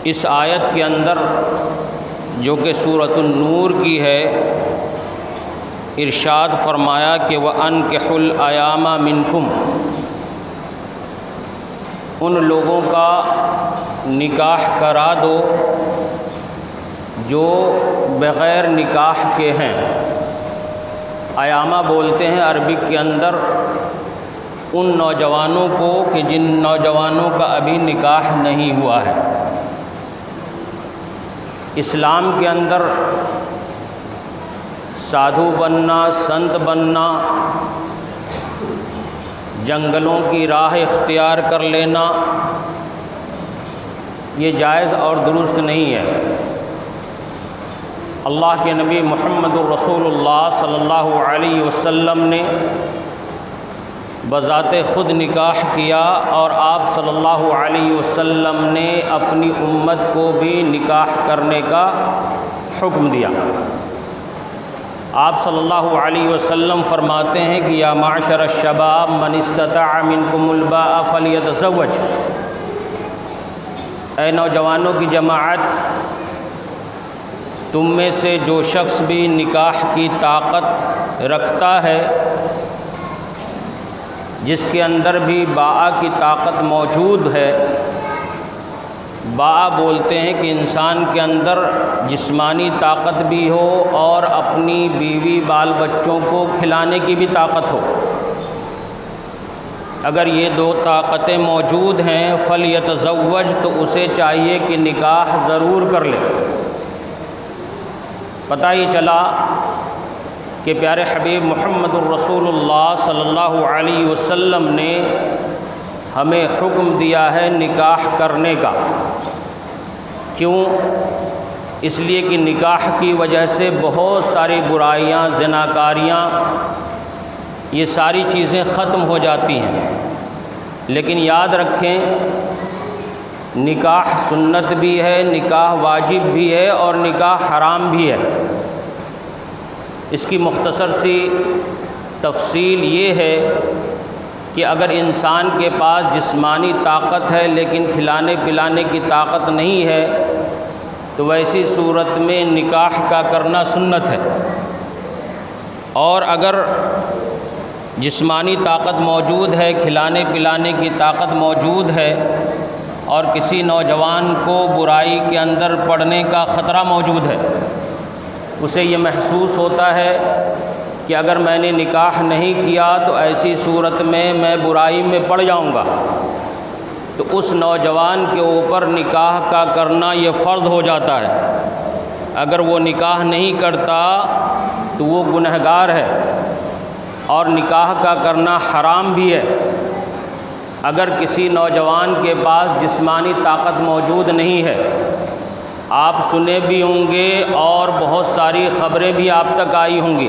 اس آیت کے اندر جو کہ سورۃ النور کی ہے، ارشاد فرمایا کہ وَأَنكِحُوا الْأَيَامَ مِنكُمْ، ان لوگوں کا نکاح کرا دو جو بغیر نکاح کے ہیں۔ ایامہ بولتے ہیں عربک کے اندر ان نوجوانوں کو کہ جن نوجوانوں کا ابھی نکاح نہیں ہوا ہے۔ اسلام کے اندر سادھو بننا، سنت بننا، جنگلوں کی راہ اختیار کر لینا، یہ جائز اور درست نہیں ہے۔ اللہ کے نبی محمد الرسول اللہ صلی اللہ علیہ وسلم نے بذات خود نکاح کیا، اور آپ صلی اللہ علیہ وسلم نے اپنی امت کو بھی نکاح کرنے کا حکم دیا۔ آپ صلی اللہ علیہ وسلم فرماتے ہیں کہ یا معشر الشباب من استطاع منکم الباء فلیتزوج، اے نوجوانوں کی جماعت، تم میں سے جو شخص بھی نکاح کی طاقت رکھتا ہے، جس کے اندر بھی باء کی طاقت موجود ہے۔ باء بولتے ہیں کہ انسان کے اندر جسمانی طاقت بھی ہو اور اپنی بیوی بال بچوں کو کھلانے کی بھی طاقت ہو۔ اگر یہ دو طاقتیں موجود ہیں فلیتزوج، تو اسے چاہیے کہ نکاح ضرور کر لے۔ پتہ ہی چلا کہ پیارے حبیب محمد الرسول اللہ صلی اللہ علیہ وسلم نے ہمیں حکم دیا ہے نکاح کرنے کا۔ کیوں؟ اس لیے کہ نکاح کی وجہ سے بہت ساری برائیاں، زناکاریاں، یہ ساری چیزیں ختم ہو جاتی ہیں۔ لیکن یاد رکھیں، نکاح سنت بھی ہے، نکاح واجب بھی ہے، اور نکاح حرام بھی ہے۔ اس کی مختصر سی تفصیل یہ ہے کہ اگر انسان کے پاس جسمانی طاقت ہے لیکن کھلانے پلانے کی طاقت نہیں ہے، تو ویسی صورت میں نکاح کا کرنا سنت ہے۔ اور اگر جسمانی طاقت موجود ہے، کھلانے پلانے کی طاقت موجود ہے، اور کسی نوجوان کو برائی کے اندر پڑنے کا خطرہ موجود ہے، اسے یہ محسوس ہوتا ہے کہ اگر میں نے نکاح نہیں کیا تو ایسی صورت میں برائی میں پڑ جاؤں گا، تو اس نوجوان کے اوپر نکاح کا کرنا یہ فرض ہو جاتا ہے۔ اگر وہ نکاح نہیں کرتا تو وہ گنہگار ہے، اور نکاح کا کرنا حرام بھی ہے۔ اگر کسی نوجوان کے پاس جسمانی طاقت موجود نہیں ہے، آپ سنے بھی ہوں گے اور بہت ساری خبریں بھی آپ تک آئی ہوں گی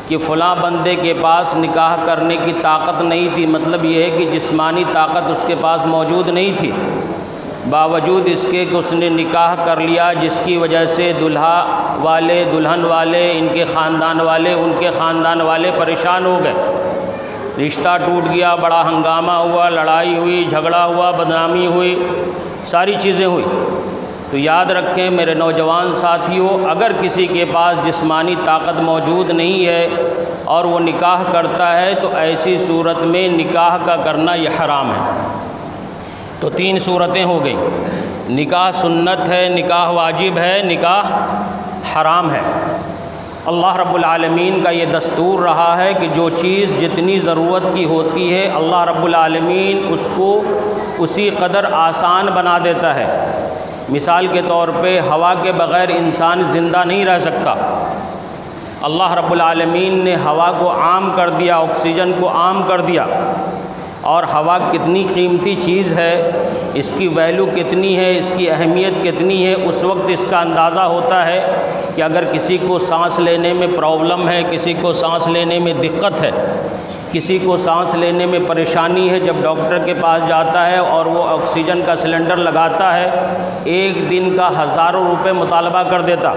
کہ فلاں بندے کے پاس نکاح کرنے کی طاقت نہیں تھی، مطلب یہ ہے کہ جسمانی طاقت اس کے پاس موجود نہیں تھی، باوجود اس کے کہ اس نے نکاح کر لیا، جس کی وجہ سے دلہا والے، دلہن والے، ان کے خاندان والے، ان کے خاندان والے پریشان ہو گئے، رشتہ ٹوٹ گیا، بڑا ہنگامہ ہوا، لڑائی ہوئی، جھگڑا ہوا، بدنامی ہوئی، ساری چیزیں ہوئی۔ تو یاد رکھیں میرے نوجوان ساتھیوں، اگر کسی کے پاس جسمانی طاقت موجود نہیں ہے اور وہ نکاح کرتا ہے تو ایسی صورت میں نکاح کا کرنا یہ حرام ہے۔ تو 3 صورتیں ہو گئیں، نکاح سنت ہے، نکاح واجب ہے، نکاح حرام ہے۔ اللہ رب العالمین کا یہ دستور رہا ہے کہ جو چیز جتنی ضرورت کی ہوتی ہے اللہ رب العالمین اس کو اسی قدر آسان بنا دیتا ہے۔ مثال کے طور پہ ہوا کے بغیر انسان زندہ نہیں رہ سکتا۔ اللہ رب العالمین نے ہوا کو عام کر دیا، آکسیجن کو عام کر دیا، اور ہوا کتنی قیمتی چیز ہے، اس کی ویلیو کتنی ہے، اس کی اہمیت کتنی ہے، اس وقت اس کا اندازہ ہوتا ہے کہ اگر کسی کو سانس لینے میں پرابلم ہے، کسی کو سانس لینے میں دقت ہے، کسی کو سانس لینے میں پریشانی ہے، جب ڈاکٹر کے پاس جاتا ہے اور وہ آکسیجن کا سلنڈر لگاتا ہے، 1 دن کا ہزاروں روپے مطالبہ کر دیتا،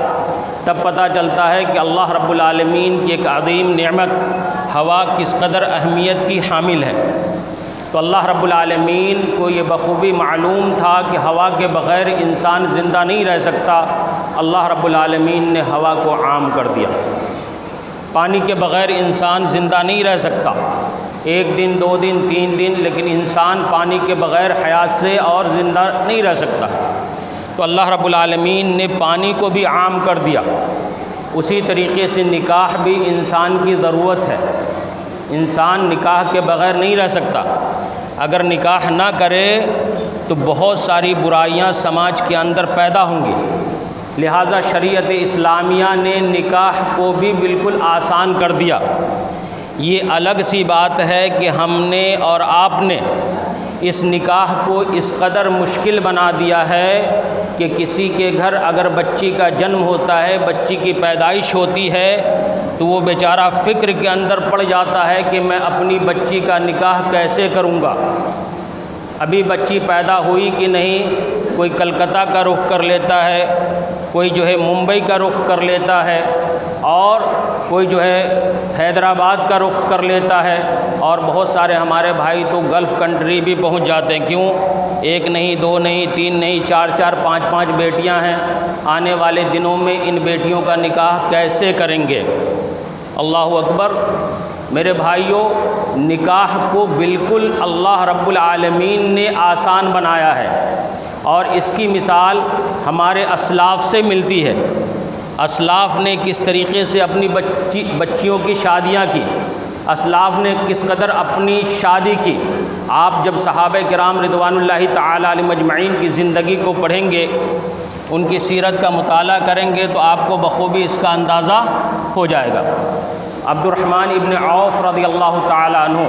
تب پتہ چلتا ہے کہ اللہ رب العالمین کی ایک عظیم نعمت ہوا کس قدر اہمیت کی حامل ہے۔ تو اللہ رب العالمین کو یہ بخوبی معلوم تھا کہ ہوا کے بغیر انسان زندہ نہیں رہ سکتا، اللہ رب العالمین نے ہوا کو عام کر دیا۔ پانی کے بغیر انسان زندہ نہیں رہ سکتا، 1 دن 2 دن 3 دن، لیکن انسان پانی کے بغیر حیات سے اور زندہ نہیں رہ سکتا۔ تو اللہ رب العالمین نے پانی کو بھی عام کر دیا۔ اسی طریقے سے نکاح بھی انسان کی ضرورت ہے، انسان نکاح کے بغیر نہیں رہ سکتا۔ اگر نکاح نہ کرے تو بہت ساری برائیاں سماج کے اندر پیدا ہوں گی، لہٰذا شریعت اسلامیہ نے نکاح کو بھی بالکل آسان کر دیا۔ یہ الگ سی بات ہے کہ ہم نے اور آپ نے اس نکاح کو اس قدر مشکل بنا دیا ہے کہ کسی کے گھر اگر بچی کا جنم ہوتا ہے، بچی کی پیدائش ہوتی ہے، تو وہ بیچارہ فکر کے اندر پڑ جاتا ہے کہ میں اپنی بچی کا نکاح کیسے کروں گا۔ ابھی بچی پیدا ہوئی کہ نہیں، کوئی کلکتہ کا رخ کر لیتا ہے، کوئی جو ہے ممبئی کا رخ کر لیتا ہے، اور کوئی جو ہے حیدرآباد کا رخ کر لیتا ہے، اور بہت سارے ہمارے بھائی تو گلف کنٹری بھی پہنچ جاتے ہیں۔ کیوں؟ 1 نہیں 2 نہیں 3 نہیں 4 4 5 5 بیٹیاں ہیں، آنے والے دنوں میں ان بیٹیوں کا نکاح کیسے کریں گے؟ اللہ اکبر۔ میرے بھائیوں، نکاح کو بالکل اللہ رب العالمین نے آسان بنایا ہے، اور اس کی مثال ہمارے اسلاف سے ملتی ہے۔ اسلاف نے کس طریقے سے اپنی بچیوں کی شادیاں کی، اسلاف نے کس قدر اپنی شادی کی۔ آپ جب صحابہ کرام رضوان اللہ تعالی علیہم اجمعین کی زندگی کو پڑھیں گے، ان کی سیرت کا مطالعہ کریں گے، تو آپ کو بخوبی اس کا اندازہ ہو جائے گا۔ عبد الرحمن ابن عوف رضی اللہ تعالی عنہ،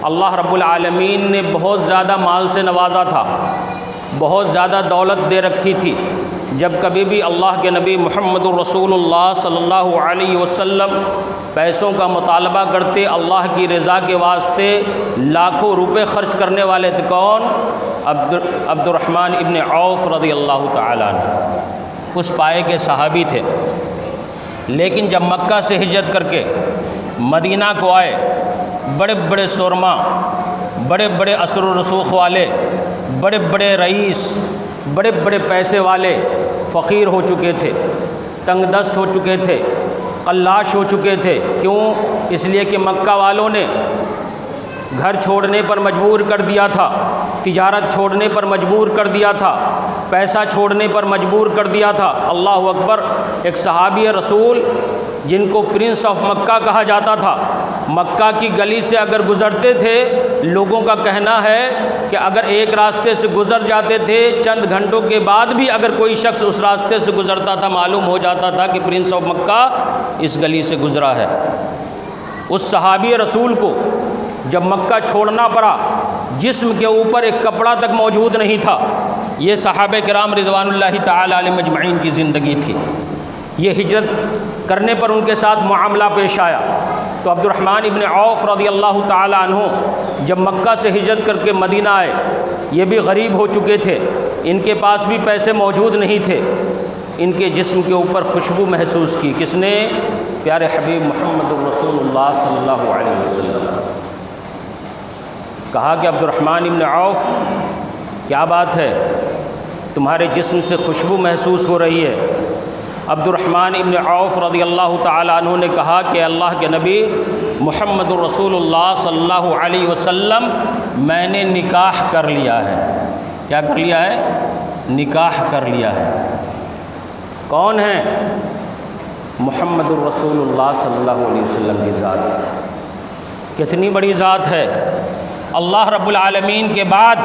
اللہ رب العالمین نے بہت زیادہ مال سے نوازا تھا، بہت زیادہ دولت دے رکھی تھی۔ جب کبھی بھی اللہ کے نبی محمد الرسول اللہ صلی اللہ علیہ وسلم پیسوں کا مطالبہ کرتے، اللہ کی رضا کے واسطے لاکھوں روپے خرچ کرنے والے تھے، کون؟ عبد الرحمن ابن عوف رضی اللہ تعالیٰ عنہ، اس پائے کے صحابی تھے۔ لیکن جب مکہ سے ہجرت کر کے مدینہ کو آئے، بڑے بڑے سورما، بڑے بڑے اثر و رسوخ والے، بڑے بڑے رئیس، بڑے بڑے پیسے والے فقیر ہو چکے تھے، تنگ دست ہو چکے تھے، قلاش ہو چکے تھے۔ کیوں؟ اس لیے کہ مکہ والوں نے گھر چھوڑنے پر مجبور کر دیا تھا، تجارت چھوڑنے پر مجبور کر دیا تھا، پیسہ چھوڑنے پر مجبور کر دیا تھا۔ اللہ اکبر۔ ایک صحابی رسول جن کو پرنس آف مکہ کہا جاتا تھا، مکہ کی گلی سے اگر گزرتے تھے، لوگوں کا کہنا ہے کہ اگر ایک راستے سے گزر جاتے تھے، چند گھنٹوں کے بعد بھی اگر کوئی شخص اس راستے سے گزرتا تھا، معلوم ہو جاتا تھا کہ پرنس آف مکہ اس گلی سے گزرا ہے۔ اس صحابی رسول کو جب مکہ چھوڑنا پڑا، جسم کے اوپر ایک کپڑا تک موجود نہیں تھا۔ یہ صحابہ کرام رضوان اللہ تعالی علیہم اجمعین کی زندگی تھی۔ یہ ہجرت کرنے پر ان کے ساتھ معاملہ پیش آیا۔ تو عبد الرحمن ابن عوف رضی اللہ تعالی عنہ جب مکہ سے ہجرت کر کے مدینہ آئے، یہ بھی غریب ہو چکے تھے، ان کے پاس بھی پیسے موجود نہیں تھے۔ ان کے جسم کے اوپر خوشبو محسوس کی، کس نے؟ پیارے حبیب محمد الرسول اللہ صلی اللہ علیہ وسلم۔ کہا کہ عبد الرحمن ابن عوف، کیا بات ہے، تمہارے جسم سے خوشبو محسوس ہو رہی ہے۔ عبد الرحمن ابن عوف رضی اللہ تعالیٰ عنہ نے کہا کہ اللہ کے نبی محمد الرسول اللہ صلی اللہ علیہ وسلم، میں نے نکاح کر لیا ہے۔ کیا کر لیا ہے؟ نکاح کر لیا ہے۔ کون ہیں؟ محمد الرسول اللہ صلی اللہ علیہ وسلم کی ذات۔ کتنی بڑی ذات ہے! اللہ رب العالمین کے بعد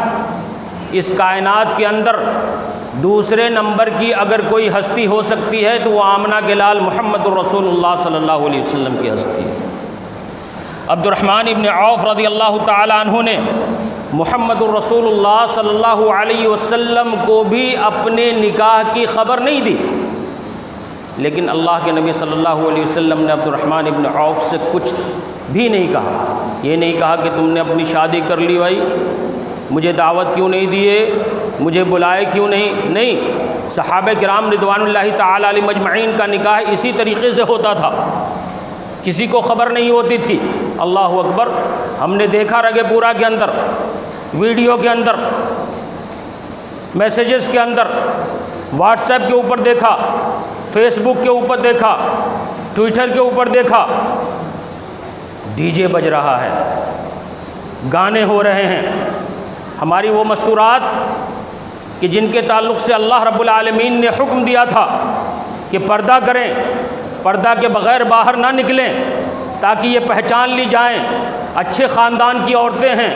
اس کائنات کے اندر دوسرے نمبر کی اگر کوئی ہستی ہو سکتی ہے تو وہ آمنہ کے لال محمد الرسول اللہ صلی اللہ علیہ وسلم کی ہستی ہے۔ عبد الرحمن ابن عوف رضی اللہ تعالیٰ عنہ نے محمد الرسول اللہ صلی اللہ علیہ وسلم کو بھی اپنے نکاح کی خبر نہیں دی، لیکن اللہ کے نبی صلی اللہ علیہ وسلم نے عبد الرحمن ابن عوف سے کچھ بھی نہیں کہا۔ یہ نہیں کہا کہ تم نے اپنی شادی کر لی بھائی، مجھے دعوت کیوں نہیں دیے، مجھے بلائے کیوں نہیں۔ صحابہ کرام رضوان اللہ تعالی علیہم اجمعین کا نکاح اسی طریقے سے ہوتا تھا، کسی کو خبر نہیں ہوتی تھی۔ اللہ اکبر، ہم نے دیکھا رگے پورا کے اندر، ویڈیو کے اندر، میسیجز کے اندر، واٹس ایپ کے اوپر دیکھا، فیس بک کے اوپر دیکھا، ٹویٹر کے اوپر دیکھا، ڈی جے بج رہا ہے، گانے ہو رہے ہیں۔ ہماری وہ مستورات کہ جن کے تعلق سے اللہ رب العالمین نے حکم دیا تھا کہ پردہ کریں، پردہ کے بغیر باہر نہ نکلیں تاکہ یہ پہچان لی جائیں اچھے خاندان کی عورتیں ہیں،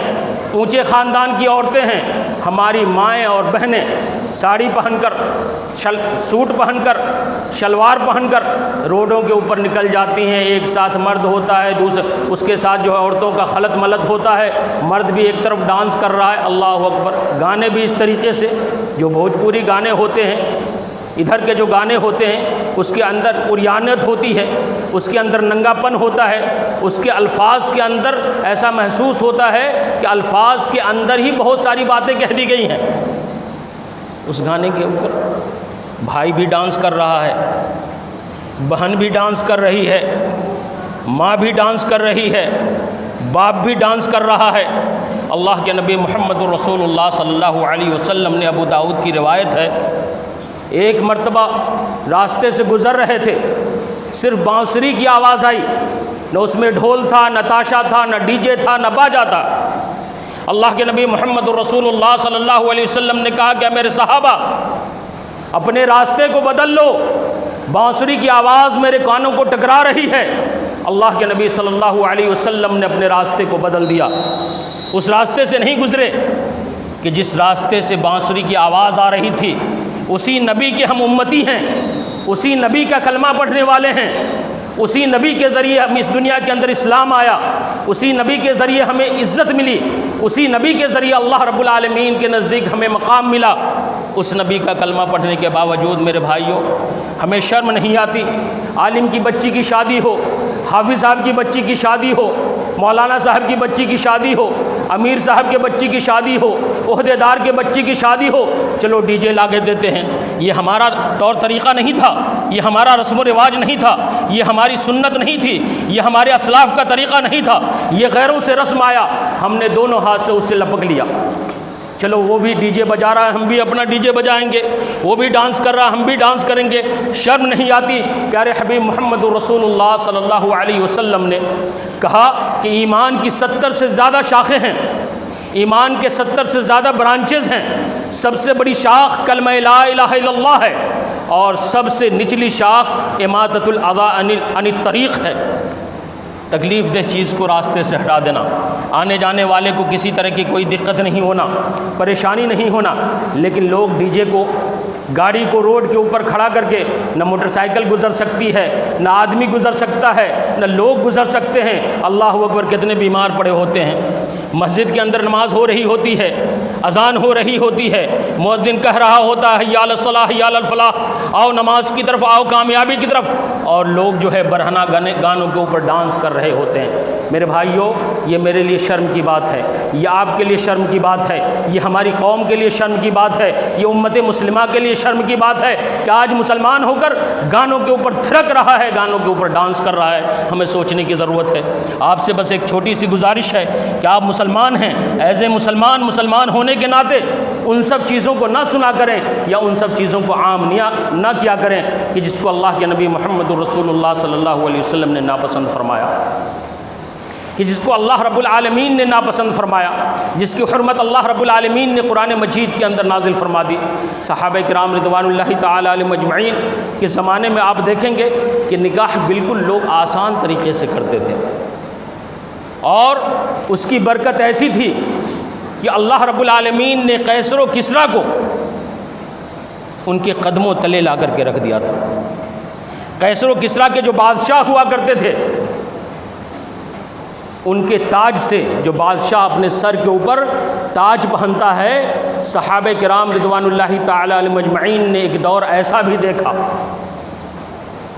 اونچے خاندان کی عورتیں ہیں۔ ہماری مائیں اور بہنیں ساڑی پہن کر، سوٹ پہن کر، شلوار پہن کر روڈوں کے اوپر نکل جاتی ہیں۔ ایک ساتھ مرد ہوتا ہے، اس کے ساتھ جو ہے عورتوں کا خلط ملط ہوتا ہے، مرد بھی ایک طرف ڈانس کر رہا ہے، اللہ اکبر۔ گانے بھی اس طریقے سے، جو بھوجپوری گانے ہوتے ہیں، ادھر کے جو گانے ہوتے ہیں اس کے اندر عریانت ہوتی ہے، اس کے اندر ننگا پن ہوتا ہے، اس کے الفاظ کے اندر ایسا محسوس ہوتا ہے کہ الفاظ کے اندر ہی بہت ساری باتیں کہہ دی گئی ہیں۔ اس گانے کے اوپر بھائی بھی ڈانس کر رہا ہے، بہن بھی ڈانس کر رہی ہے، ماں بھی ڈانس کر رہی ہے، باپ بھی ڈانس کر رہا ہے۔ اللہ کے نبی محمد رسول اللہ صلی اللہ علیہ وسلم نے، ابو داؤد کی روایت ہے، ایک مرتبہ راستے سے گزر رہے تھے، صرف بانسری کی آواز آئی، نہ اس میں ڈھول تھا، نہ تاشا تھا، نہ ڈی جے تھا، نہ باجا تھا۔ اللہ کے نبی محمد رسول اللہ صلی اللہ علیہ وسلم نے کہا کہ میرے صحابہ اپنے راستے کو بدل لو، بانسری کی آواز میرے کانوں کو ٹکرا رہی ہے۔ اللہ کے نبی صلی اللہ علیہ وسلم نے اپنے راستے کو بدل دیا، اس راستے سے نہیں گزرے کہ جس راستے سے بانسری کی آواز آ رہی تھی۔ اسی نبی کے ہم امتی ہیں، اسی نبی کا کلمہ پڑھنے والے ہیں، اسی نبی کے ذریعے ہم اس دنیا کے اندر اسلام آیا، اسی نبی کے ذریعے ہمیں عزت ملی، اسی نبی کے ذریعے اللہ رب العالمین کے نزدیک ہمیں مقام ملا۔ اس نبی کا کلمہ پڑھنے کے باوجود میرے بھائیوں ہمیں شرم نہیں آتی؟ عالم کی بچی کی شادی ہو، حافظ صاحب کی بچی کی شادی ہو، مولانا صاحب کی بچی کی شادی ہو، امیر صاحب کے بچی کی شادی ہو، عہدے دار کے بچی کی شادی ہو، چلو ڈی جے لا کے دیتے ہیں۔ یہ ہمارا طور طریقہ نہیں تھا، یہ ہمارا رسم و رواج نہیں تھا، یہ ہماری سنت نہیں تھی، یہ ہمارے اسلاف کا طریقہ نہیں تھا، یہ غیروں سے رسم آیا، ہم نے دونوں ہاتھ سے اسے لپک لیا۔ چلو وہ بھی ڈی جے بجا رہا ہے، ہم بھی اپنا ڈی جے بجائیں گے، وہ بھی ڈانس کر رہا ہے، ہم بھی ڈانس کریں گے۔ شرم نہیں آتی؟ پیارے حبیب محمد رسول اللہ صلی اللہ علیہ وسلم نے کہا کہ ایمان کی 70 سے زیادہ شاخیں ہیں، ایمان کے 70 سے زیادہ برانچز ہیں۔ سب سے بڑی شاخ کلمہ لا الہ الا اللہ ہے، اور سب سے نچلی شاخ اماطۃ الاذی عن الطریق ہے، تکلیف دہ چیز کو راستے سے ہٹا دینا، آنے جانے والے کو کسی طرح کی کوئی دقت نہیں ہونا، پریشانی نہیں ہونا۔ لیکن لوگ ڈی جے کو، گاڑی کو روڈ کے اوپر کھڑا کر کے، نہ موٹر سائیکل گزر سکتی ہے، نہ آدمی گزر سکتا ہے، نہ لوگ گزر سکتے ہیں۔ اللہ اکبر، کتنے بیمار پڑے ہوتے ہیں۔ مسجد کے اندر نماز ہو رہی ہوتی ہے، اذان ہو رہی ہوتی ہے، مؤذن کہہ رہا ہوتا ہے حی علی الصلاح حی علی الفلاح، آؤ نماز کی طرف، آؤ کامیابی کی طرف، اور لوگ جو ہے برہنہ گانوں کے اوپر ڈانس کر رہے ہوتے ہیں۔ میرے بھائیوں، یہ میرے لیے شرم کی بات ہے، یہ آپ کے لیے شرم کی بات ہے، یہ ہماری قوم کے لیے شرم کی بات ہے، یہ امت مسلمہ کے لیے شرم کی بات ہے کہ آج مسلمان ہو کر گانوں کے اوپر تھرک رہا ہے، گانوں کے اوپر ڈانس کر رہا ہے۔ ہمیں سوچنے کی ضرورت ہے۔ آپ سے بس ایک چھوٹی سی گزارش ہے کہ آپ مسلمان ہیں، ایز اے مسلمان ہونے کے ناطے ان سب چیزوں کو نہ سنا کریں، یا ان سب چیزوں کو عام نہ کیا کریں کہ جس کو اللہ کے نبی محمد رسول اللہ صلی اللہ علیہ وسلم نے ناپسند فرمایا، کہ جس کو اللہ رب العالمین نے ناپسند فرمایا، جس کی حرمت اللہ رب العالمین نے قرآن مجید کے اندر نازل فرما دی۔ صحابہ کرام رضوان اللہ تعالی علیہم اجمعین کے زمانے میں آپ دیکھیں گے کہ نکاح بالکل لوگ آسان طریقے سے کرتے تھے، اور اس کی برکت ایسی تھی کہ اللہ رب العالمین نے قیصر و کسریٰ کو ان کے قدموں تلے لا کر کے رکھ دیا تھا۔ قیصر و کسریٰ کے جو بادشاہ ہوا کرتے تھے، ان کے تاج سے، جو بادشاہ اپنے سر کے اوپر تاج پہنتا ہے، صحابہ کرام رضوان اللہ تعالی علیہم اجمعین نے ایک دور ایسا بھی دیکھا،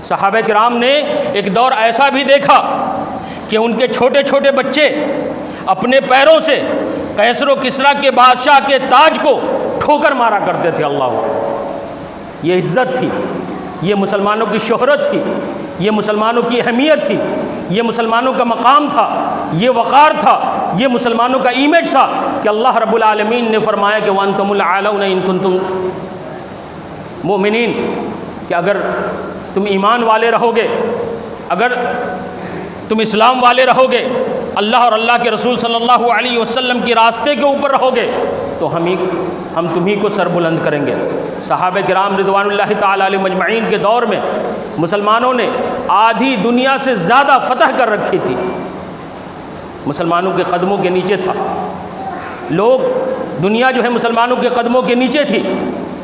صحابہ کرام نے ایک دور ایسا بھی دیکھا کہ ان کے چھوٹے چھوٹے بچے اپنے پیروں سے قیصر و کسریٰ کے بادشاہ کے تاج کو ٹھوکر مارا کرتے تھے۔ اللہ، یہ عزت تھی، یہ مسلمانوں کی شہرت تھی، یہ مسلمانوں کی اہمیت تھی، یہ مسلمانوں کا مقام تھا۔ یہ وقار تھا، یہ مسلمانوں کا امیج تھا کہ اللہ رب العالمین نے فرمایا کہ وَأَنْتُمُ الْأَعْلَوْنَ إِن كُنتُم مؤمنین، کہ اگر تم ایمان والے رہو گے، اگر تم اسلام والے رہو گے، اللہ اور اللہ کے رسول صلی اللہ علیہ وسلم کی راستے کے اوپر رہو گے تو ہم تمہیں کو سر بلند کریں گے۔ صحابہ کرام رضوان اللہ تعالی علیہ مجمعین کے دور میں مسلمانوں نے آدھی دنیا سے زیادہ فتح کر رکھی تھی، مسلمانوں کے قدموں کے نیچے تھا، دنیا جو ہے مسلمانوں کے قدموں کے نیچے تھی،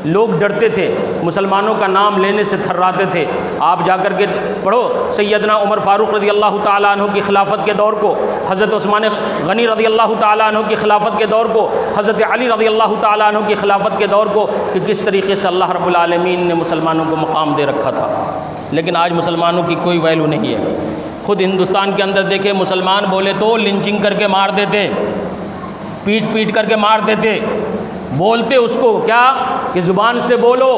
لوگ ڈرتے تھے، مسلمانوں کا نام لینے سے تھراتے تھے۔ آپ جا کر کے پڑھو سیدنا عمر فاروق رضی اللہ تعالیٰ عنہ کی خلافت کے دور کو، حضرت عثمان غنی رضی اللہ تعالیٰ عنہ کی خلافت کے دور کو، حضرت علی رضی اللہ تعالیٰ عنہ کی خلافت کے دور کو، کہ کس طریقے سے اللہ رب العالمین نے مسلمانوں کو مقام دے رکھا تھا۔ لیکن آج مسلمانوں کی کوئی ویلو نہیں ہے۔ خود ہندوستان کے اندر دیکھیں، مسلمان بولے تو لنچنگ کر کے مار دیتے، پیٹ کر کے مار دیتے، بولتے اس کو کیا کہ زبان سے بولو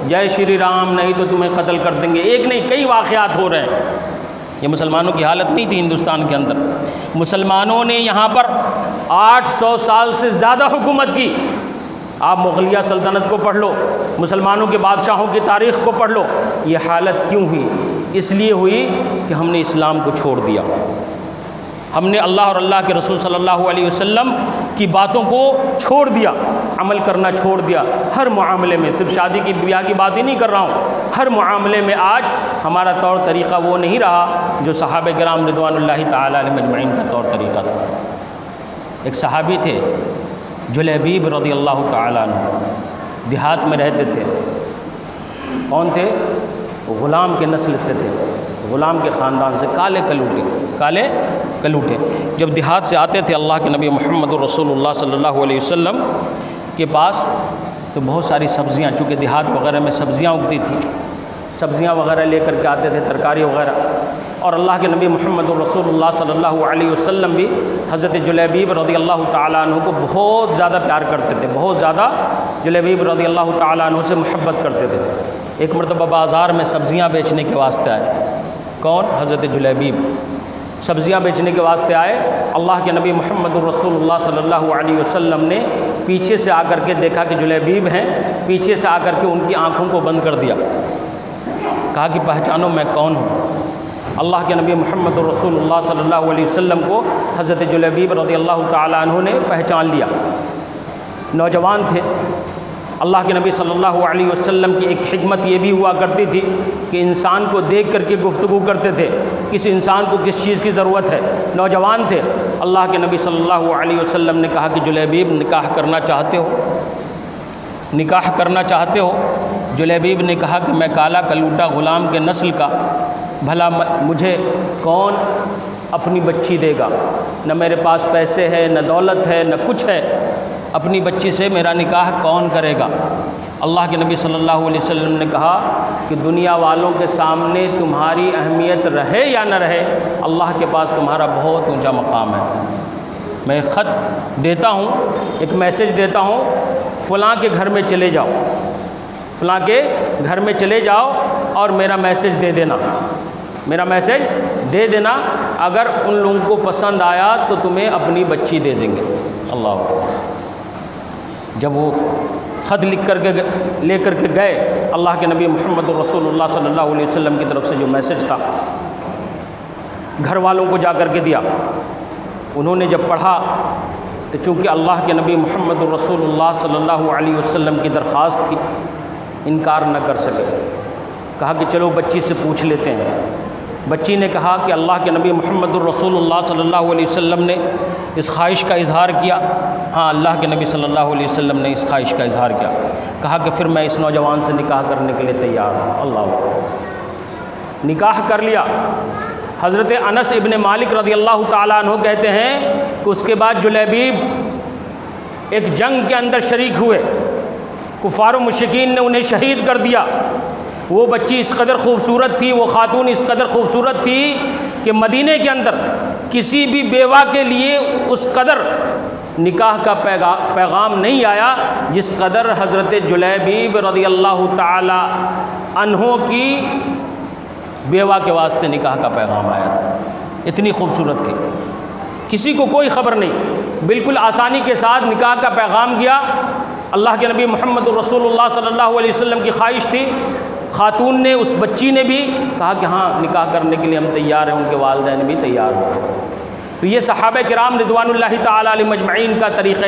جے شری رام، نہیں تو تمہیں قتل کر دیں گے۔ ایک نہیں کئی واقعات ہو رہے ہیں۔ یہ مسلمانوں کی حالت نہیں تھی ہندوستان کے اندر۔ مسلمانوں نے یہاں پر 800 سال سے زیادہ حکومت کی۔ آپ مغلیہ سلطنت کو پڑھ لو، مسلمانوں کے بادشاہوں کی تاریخ کو پڑھ لو۔ یہ حالت کیوں ہوئی؟ اس لیے ہوئی کہ ہم نے اسلام کو چھوڑ دیا، ہم نے اللہ اور اللہ کے رسول صلی اللہ علیہ وسلم کی باتوں کو چھوڑ دیا، عمل کرنا چھوڑ دیا۔ ہر معاملے میں، صرف شادی کی بیاہ کی بات ہی نہیں کر رہا ہوں، ہر معاملے میں آج ہمارا طور طریقہ وہ نہیں رہا جو صحابہ کرام رضوان اللہ تعالی علیہ مجمعین کا طور طریقہ تھا۔ ایک صحابی تھے جلیبیب رضی اللہ تعالی عنہ، دیہات میں رہتے تھے۔ کون تھے؟ غلام کے نسل سے تھے، غلام کے خاندان سے، کالے کلوٹے۔ جب دیہات سے آتے تھے اللہ کے نبی محمد رسول اللہ صلی اللہ علیہ وسلم کے پاس، تو بہت ساری سبزیاں، چونکہ دیہات وغیرہ میں سبزیاں اگتی تھیں، سبزیاں وغیرہ لے کر کے آتے تھے، ترکاری وغیرہ۔ اور اللہ کے نبی محمد رسول اللہ صلی اللہ علیہ وسلم بھی حضرت جلیبیب رضی اللہ تعالیٰ عنہ کو بہت زیادہ پیار کرتے تھے، بہت زیادہ جلیبیب رضی اللہ تعالیٰ عنہ سے محبت کرتے تھے۔ ایک مرتبہ بازار میں سبزیاں بیچنے کے واسطے آئے۔ کون؟ حضرت جلیبیب سبزیاں بیچنے کے واسطے آئے۔ اللہ کے نبی محمد رسول اللہ صلی اللہ علیہ وسلم نے پیچھے سے آ کر کے دیکھا کہ جلیبیب ہیں، پیچھے سے آ کر کے ان کی آنکھوں کو بند کر دیا، کہا کہ پہچانو میں کون ہوں۔ اللہ کے نبی محمد رسول اللہ صلی اللہ علیہ وسلم کو حضرت جلیبیب رضی اللہ تعالیٰ عنہ نے پہچان لیا۔ نوجوان تھے۔ اللہ کے نبی صلی اللہ علیہ وسلم کی ایک حکمت یہ بھی ہوا کرتی تھی کہ انسان کو دیکھ کر کے گفتگو کرتے تھے، کس انسان کو کس چیز کی ضرورت ہے۔ نوجوان تھے۔ اللہ کے نبی صلی اللہ علیہ وسلم نے کہا کہ جلیبیب نکاح کرنا چاہتے ہو؟ نکاح کرنا چاہتے ہو؟ جلیبیب نے کہا کہ میں کالا کلوٹا غلام کے نسل کا، بھلا مجھے کون اپنی بچی دے گا؟ نہ میرے پاس پیسے ہے، نہ دولت ہے، نہ کچھ ہے، اپنی بچی سے میرا نکاح کون کرے گا؟ اللہ کے نبی صلی اللہ علیہ وسلم نے کہا کہ دنیا والوں کے سامنے تمہاری اہمیت رہے یا نہ رہے، اللہ کے پاس تمہارا بہت اونچا مقام ہے۔ میں خط دیتا ہوں، ایک میسج دیتا ہوں، فلاں کے گھر میں چلے جاؤ، فلاں کے گھر میں چلے جاؤ اور میرا میسج دے دینا، میرا میسج دے دینا، اگر ان لوگوں کو پسند آیا تو تمہیں اپنی بچی دے دیں گے۔ اللہ اکبر۔ جب وہ خط لکھ کر کے لے کر کے گئے، اللہ کے نبی محمد رسول اللہ صلی اللہ علیہ وسلم کی طرف سے جو میسج تھا، گھر والوں کو جا کر کے دیا۔ انہوں نے جب پڑھا تو چونکہ اللہ کے نبی محمد رسول اللہ صلی اللہ علیہ وسلم کی درخواست تھی، انکار نہ کر سکے۔ کہا کہ چلو بچی سے پوچھ لیتے ہیں۔ بچی نے کہا کہ اللہ کے نبی محمد الرسول اللہ صلی اللہ علیہ وسلم نے اس خواہش کا اظہار کیا۔ ہاں، اللہ کے نبی صلی اللہ علیہ وسلم نے اس خواہش کا اظہار کیا۔ کہا کہ پھر میں اس نوجوان سے نکاح کرنے کے لیے تیار ہوں۔ اللہ، نکاح کر لیا۔ حضرت انس ابن مالک رضی اللہ تعالیٰ عنہ کہتے ہیں کہ اس کے بعد جلیبیب ایک جنگ کے اندر شریک ہوئے، کفار و مشرکین نے انہیں شہید کر دیا۔ وہ بچی اس قدر خوبصورت تھی، وہ خاتون اس قدر خوبصورت تھی کہ مدینے کے اندر کسی بھی بیوہ کے لیے اس قدر نکاح کا پیغام نہیں آیا جس قدر حضرت جلیبیب رضی اللہ تعالی عنہ کی بیوہ کے واسطے نکاح کا پیغام آیا تھا۔ اتنی خوبصورت تھی، کسی کو کوئی خبر نہیں، بالکل آسانی کے ساتھ نکاح کا پیغام گیا۔ اللہ کے نبی محمد رسول اللہ صلی اللہ علیہ وسلم کی خواہش تھی، خاتون نے، اس بچی نے بھی کہا کہ ہاں نکاح کرنے کے لیے ہم تیار ہیں، ان کے والدین بھی تیار ہوئے۔ تو یہ صحابہ کرام رضوان اللہ تعالیٰ علیہ مجمعین کا طریقہ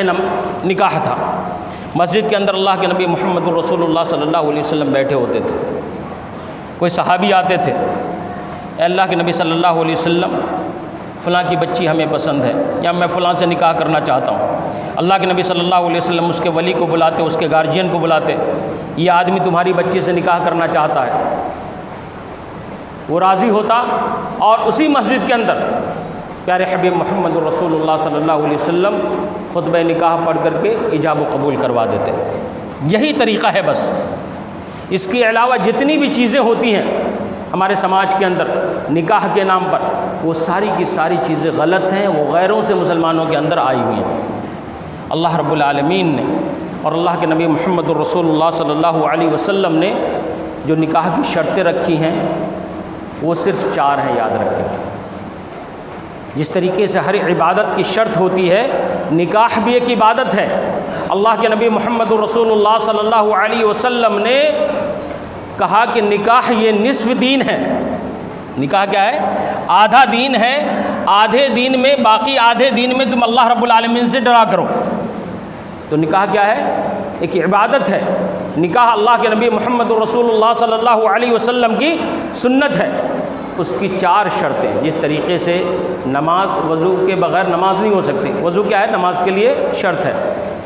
نکاح تھا۔ مسجد کے اندر اللہ کے نبی محمد رسول اللہ صلی اللہ علیہ وسلم بیٹھے ہوتے تھے، کوئی صحابی آتے تھے، اے اللہ کے نبی صلی اللہ علیہ وسلم فلاں کی بچی ہمیں پسند ہے، یا میں فلاں سے نکاح کرنا چاہتا ہوں۔ اللہ کے نبی صلی اللہ علیہ وسلم اس کے ولی کو بلاتے، اس کے گارجین کو بلاتے، یہ آدمی تمہاری بچی سے نکاح کرنا چاہتا ہے۔ وہ راضی ہوتا اور اسی مسجد کے اندر پیارے حبیب محمد رسول اللہ صلی اللہ علیہ وسلم خطبہ نکاح پڑھ کر کے ایجاب و قبول کروا دیتے۔ یہی طریقہ ہے بس، اس کے علاوہ جتنی بھی چیزیں ہوتی ہیں ہمارے سماج کے اندر نکاح کے نام پر، وہ ساری کی ساری چیزیں غلط ہیں، وہ غیروں سے مسلمانوں کے اندر آئی ہوئی ہیں۔ اللہ رب العالمین نے اور اللہ کے نبی محمد رسول اللہ صلی اللہ علیہ وسلم نے جو نکاح کی شرطیں رکھی ہیں وہ صرف 4 ہیں، یاد رکھیں۔ جس طریقے سے ہر عبادت کی شرط ہوتی ہے، نکاح بھی ایک عبادت ہے۔ اللہ کے نبی محمد رسول اللہ صلی اللہ علیہ وسلم نے کہا کہ نکاح یہ نصف دین ہے۔ نکاح کیا ہے؟ آدھا دین ہے۔ آدھے دین میں، باقی آدھے دین میں تم اللہ رب العالمین سے ڈرا کرو۔ تو نکاح کیا ہے؟ ایک عبادت ہے۔ نکاح اللہ کے نبی محمد رسول اللہ صلی اللہ علیہ وسلم کی سنت ہے۔ اس کی 4 شرطیں، جس طریقے سے نماز، وضو کے بغیر نماز نہیں ہو سکتی۔ وضو کیا ہے؟ نماز کے لیے شرط ہے۔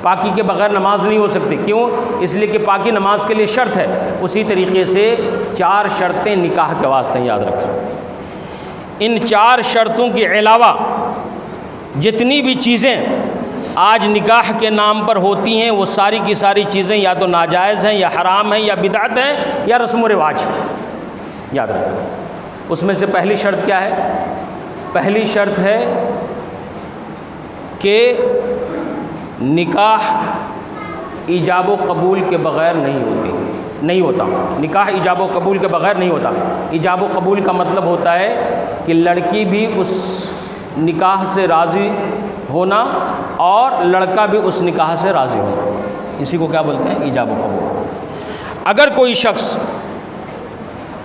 پاکی کے بغیر نماز نہیں ہو سکتی، کیوں؟ اس لیے کہ پاکی نماز کے لیے شرط ہے۔ اسی طریقے سے 4 شرطیں نکاح کے واسطے، یاد رکھیں۔ ان 4 شرطوں کے علاوہ جتنی بھی چیزیں آج نکاح کے نام پر ہوتی ہیں، وہ ساری کی ساری چیزیں یا تو ناجائز ہیں، یا حرام ہیں، یا بدعت ہیں، یا رسم و رواج ہیں، یاد رکھیں۔ اس میں سے پہلی شرط کیا ہے؟ پہلی شرط ہے کہ نکاح ایجاب و قبول کے بغیر نہیں ہوتا۔ نکاح ایجاب و قبول کے بغیر نہیں ہوتا۔ ایجاب و قبول کا مطلب ہوتا ہے کہ لڑکی بھی اس نکاح سے راضی ہونا اور لڑکا بھی اس نکاح سے راضی ہونا، اسی کو کیا بولتے ہیں؟ ایجاب و قبول۔ اگر کوئی شخص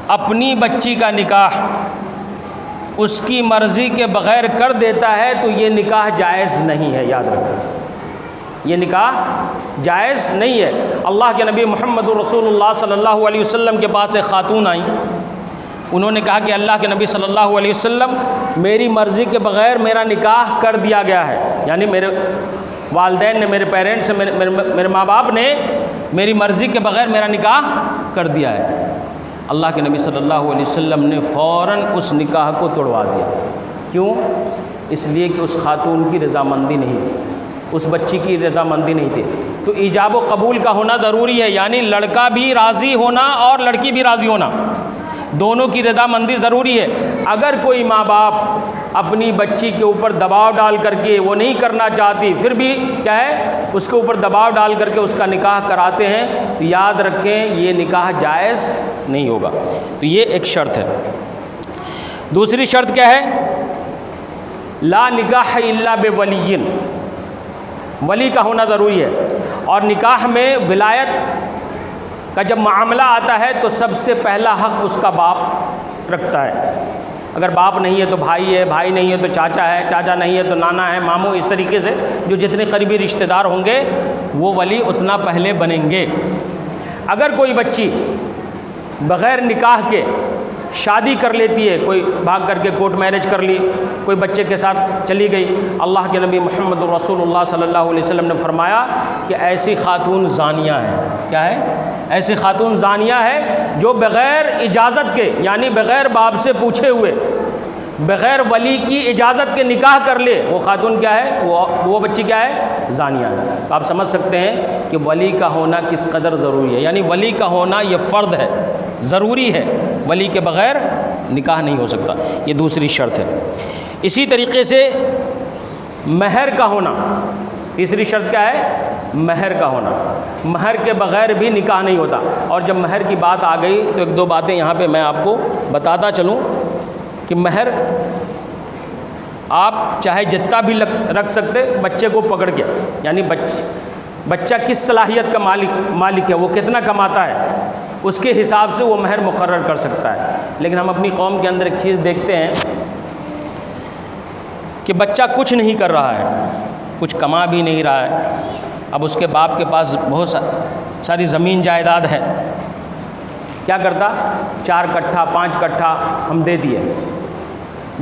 اپنی بچی کا نکاح اس کی مرضی کے بغیر کر دیتا ہے تو یہ نکاح جائز نہیں ہے، یاد رکھیں، یہ نکاح جائز نہیں ہے۔ اللہ کے نبی محمد رسول اللہ صلی اللہ علیہ وسلم کے پاس ایک خاتون آئیں، انہوں نے کہا کہ اللہ کے نبی صلی اللہ علیہ وسلم میری مرضی کے بغیر میرا نکاح کر دیا گیا ہے، یعنی میرے والدین نے، میرے پیرنٹس نے، میرے ماں باپ نے میری مرضی کے بغیر میرا نکاح کر دیا ہے۔ اللہ کے نبی صلی اللہ علیہ وسلم نے فوراً اس نکاح کو توڑوا دیا۔ کیوں؟ اس لیے کہ اس خاتون کی رضامندی نہیں تھی، اس بچی کی رضامندی نہیں تھی۔ تو ایجاب و قبول کا ہونا ضروری ہے، یعنی لڑکا بھی راضی ہونا اور لڑکی بھی راضی ہونا، دونوں کی رضامندی ضروری ہے۔ اگر کوئی ماں باپ اپنی بچی کے اوپر دباؤ ڈال کر کے، وہ نہیں کرنا چاہتی، پھر بھی کیا ہے، اس کے اوپر دباؤ ڈال کر کے اس کا نکاح کراتے ہیں، تو یاد رکھیں یہ نکاح جائز نہیں ہوگا۔ تو یہ ایک شرط ہے۔ دوسری شرط کیا ہے؟ لا نکاح الا بولی، ولی کا ہونا ضروری ہے۔ اور نکاح میں ولایت کا جب معاملہ آتا ہے تو سب سے پہلا حق اس کا باپ رکھتا ہے۔ اگر باپ نہیں ہے تو بھائی ہے، بھائی نہیں ہے تو چاچا ہے، چاچا نہیں ہے تو نانا ہے، ماموں، اس طریقے سے جو جتنے قریبی رشتہ دار ہوں گے وہ ولی اتنا پہلے بنیں گے۔ اگر کوئی بچی بغیر نکاح کے شادی کر لیتی ہے، کوئی بھاگ کر کے کورٹ میرج کر لی، کوئی بچے کے ساتھ چلی گئی، اللہ کے نبی محمد رسول اللہ صلی اللہ علیہ وسلم نے فرمایا کہ ایسی خاتون زانیہ ہے۔ کیا ہے؟ ایسی خاتون زانیہ ہے جو بغیر اجازت کے، یعنی بغیر باپ سے پوچھے ہوئے، بغیر ولی کی اجازت کے نکاح کر لے، وہ خاتون کیا ہے؟ وہ بچی کیا ہے؟ زانیہ ہے۔ تو آپ سمجھ سکتے ہیں کہ ولی کا ہونا کس قدر ضروری ہے، یعنی ولی کا ہونا یہ فرض ہے، ضروری ہے، ولی کے بغیر نکاح نہیں ہو سکتا، یہ دوسری شرط ہے۔ اسی طریقے سے مہر کا ہونا، تیسری شرط کیا ہے؟ مہر کا ہونا، مہر کے بغیر بھی نکاح نہیں ہوتا۔ اور جب مہر کی بات آ گئی تو 1-2 باتیں یہاں پہ میں آپ کو بتاتا چلوں کہ مہر آپ چاہے جتنا بھی رکھ سکتے بچے کو پکڑ کے، یعنی بچہ کس صلاحیت کا مالک ہے، وہ کتنا کماتا ہے، اس کے حساب سے وہ مہر مقرر کر سکتا ہے۔ لیکن ہم اپنی قوم کے اندر ایک چیز دیکھتے ہیں کہ بچہ کچھ نہیں کر رہا ہے، کچھ کما بھی نہیں رہا ہے، اب اس کے باپ کے پاس بہت ساری زمین جائیداد ہے، کیا کرتا، 4 کٹھا 5 کٹھا ہم دے دیے،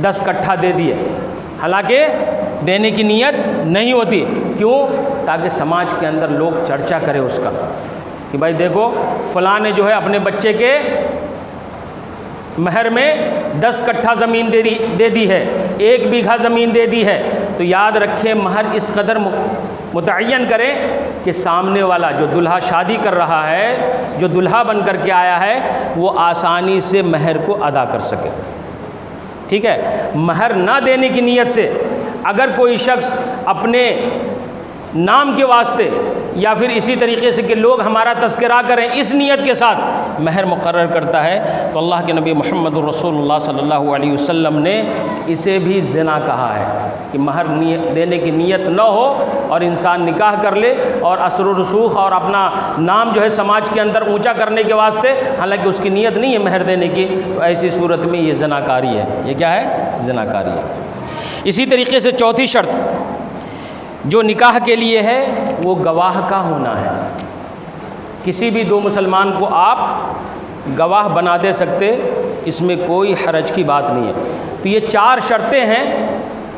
10 کٹھا دے دیے، حالانکہ دینے کی نیت نہیں ہوتی، کیوں؟ تاکہ سماج کے اندر لوگ چرچا کرے اس کا کہ بھائی دیکھو فلاں نے جو ہے اپنے بچے کے مہر میں 10 کٹھا زمین دے دی ہے، 1 بیگھا زمین دے دی ہے۔ تو یاد رکھیں مہر اس قدر متعین کریں کہ سامنے والا جو دلہا شادی کر رہا ہے، جو دلہا بن کر کے آیا ہے، وہ آسانی سے مہر کو ادا کر سکے، ٹھیک ہے۔ مہر نہ دینے کی نیت سے اگر کوئی شخص اپنے نام کے واسطے یا پھر اسی طریقے سے کہ لوگ ہمارا تذکرہ کریں اس نیت کے ساتھ مہر مقرر کرتا ہے، تو اللہ کے نبی محمد رسول اللہ صلی اللہ علیہ وسلم نے اسے بھی زنا کہا ہے کہ مہر دینے کی نیت نہ ہو اور انسان نکاح کر لے اور اثر و رسوخ اور اپنا نام جو ہے سماج کے اندر اونچا کرنے کے واسطے، حالانکہ اس کی نیت نہیں ہے مہر دینے کی، تو ایسی صورت میں یہ زنا کاری ہے۔ یہ کیا ہے؟ زنا کاری ہے۔ اسی طریقے سے چوتھی شرط جو نکاح کے لیے ہے وہ گواہ کا ہونا ہے۔ کسی بھی 2 مسلمان کو آپ گواہ بنا دے سکتے، اس میں کوئی حرج کی بات نہیں ہے۔ تو یہ 4 شرطیں ہیں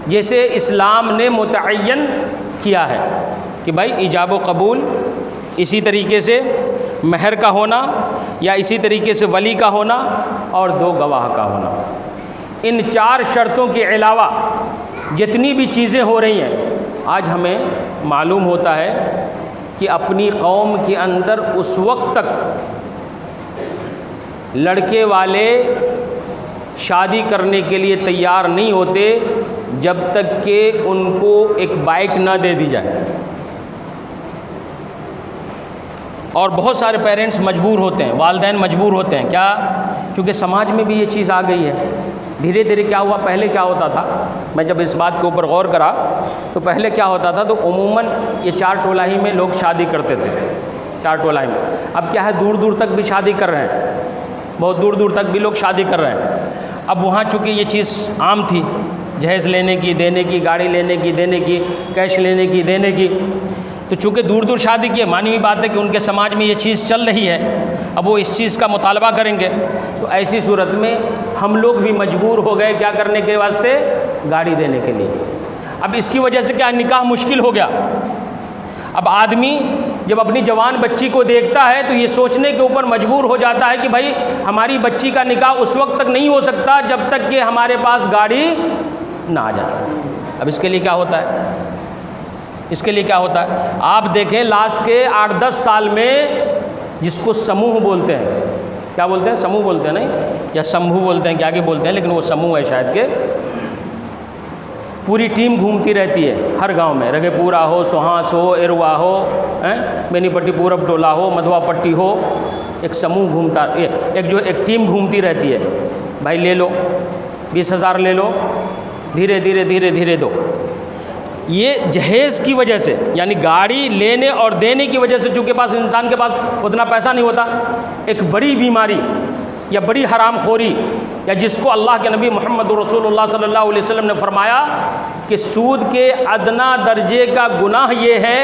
جیسے اسلام نے متعین کیا ہے کہ بھائی ایجاب و قبول، اسی طریقے سے مہر کا ہونا، یا اسی طریقے سے ولی کا ہونا اور 2 گواہ کا ہونا۔ ان 4 شرطوں کے علاوہ جتنی بھی چیزیں ہو رہی ہیں، آج ہمیں معلوم ہوتا ہے کہ اپنی قوم کے اندر اس وقت تک لڑکے والے شادی کرنے کے لیے تیار نہیں ہوتے جب تک کہ ان کو ایک بائک نہ دے دی جائے، اور بہت سارے پیرنٹس مجبور ہوتے ہیں، والدین مجبور ہوتے ہیں، کیا؟ چونکہ سماج میں بھی یہ چیز آ گئی ہے۔ دھیرے دھیرے کیا ہوا، پہلے کیا ہوتا تھا، میں جب اس بات کے اوپر غور کرا تو پہلے کیا ہوتا تھا، تو عموماً یہ 4 ٹولہ ہی میں لوگ شادی کرتے تھے، 4 ٹولہ ہی میں۔ اب کیا ہے، دور دور تک بھی شادی کر رہے ہیں، بہت دور دور تک بھی لوگ شادی کر رہے ہیں۔ اب وہاں چونکہ یہ چیز عام تھی، جہیز لینے کی، دینے کی، گاڑی لینے کی، دینے کی، کیش لینے کی، دینے کی، تو چونکہ دور دور شادی کی، مانی ہوئی بات ہے کہ ان کے سماج میں یہ چیز چل رہی ہے، اب وہ اس چیز کا مطالبہ کریں گے، تو ایسی صورت میں ہم لوگ بھی مجبور ہو گئے کیا کرنے کے واسطے، گاڑی دینے کے لیے۔ اب اس کی وجہ سے کیا نکاح مشکل ہو گیا۔ اب آدمی جب اپنی جوان بچی کو دیکھتا ہے تو یہ سوچنے کے اوپر مجبور ہو جاتا ہے کہ بھائی ہماری بچی کا نکاح اس وقت تک نہیں ہو سکتا جب تک کہ ہمارے پاس گاڑی نہ آ جائے۔ اب اس کے لیے کیا ہوتا ہے، اس کے لیے کیا ہوتا ہے، آپ دیکھیں لاسٹ کے 8-10 سال میں جس کو سموہ بولتے ہیں، کیا بولتے ہیں، سموہ بولتے ہیں، نہیں یا سموہ بولتے ہیں، کیا آگے بولتے ہیں، لیکن وہ سموہ ہے شاید کہ پوری ٹیم گھومتی رہتی ہے ہر گاؤں میں، رگے پورا ہو، سوہانس ہو، اروا ہو، بینی پٹی پورب ٹولہ ہو، مدھوا پٹی ہو، ایک سموہ گھومتا، ایک ٹیم گھومتی رہتی ہے، بھائی لے لو 20,000 لے لو، دھیرے دھیرے دھیرے دھیرے دو۔ یہ جہیز کی وجہ سے، یعنی گاڑی لینے اور دینے کی وجہ سے، چونکہ انسان کے پاس اتنا پیسہ نہیں ہوتا، ایک بڑی بیماری یا بڑی حرام خوری، یا جس کو اللہ کے نبی محمد رسول اللہ صلی اللہ علیہ وسلم نے فرمایا کہ سود کے ادنا درجے کا گناہ یہ ہے